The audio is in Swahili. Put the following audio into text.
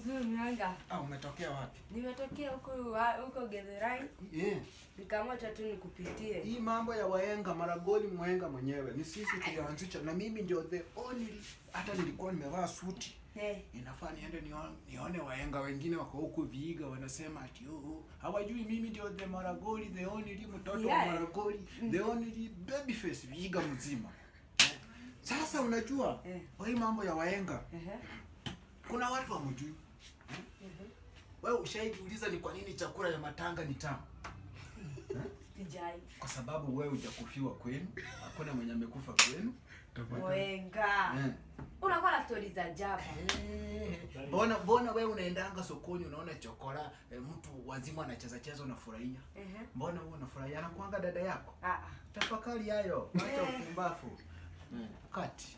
mzuri Mwanga. Umetokea wapi? Nimetokea huko Githurai. Nikaamua tu nikupitie. Hii mambo ya wahenga Maragoli mhenga mwenyewe. Ni sisi tulianzisha na mimi ndio the only, hata nilikuwa nimevaa suti. Inafaa niende nione wahenga wengine wako huku Vihiga wanasema ati hawajui mimi ndio the Maragoli, the only mtoto wa Maragoli, the only baby face Vihiga mzima. Sasa unajua hii mambo ya wahenga. Kuna watu hawajui. Wewe ushaijiuliza ni kwa nini chakula ya matanga ni tamu? Sijai. Kwa sababu wewe hujakufiwa kwenu. Hakuna mwenye amekufa kwenu. Mwenga. Unakuwa na stories za ajabu. Mbona wewe unaendanga sokoni unaona chokora mtu wazima anacheza unafurahia? Mbona wewe unafurahia? Anakuanga dada yako? Tafakari hayo. Acha upumbavu. Kati.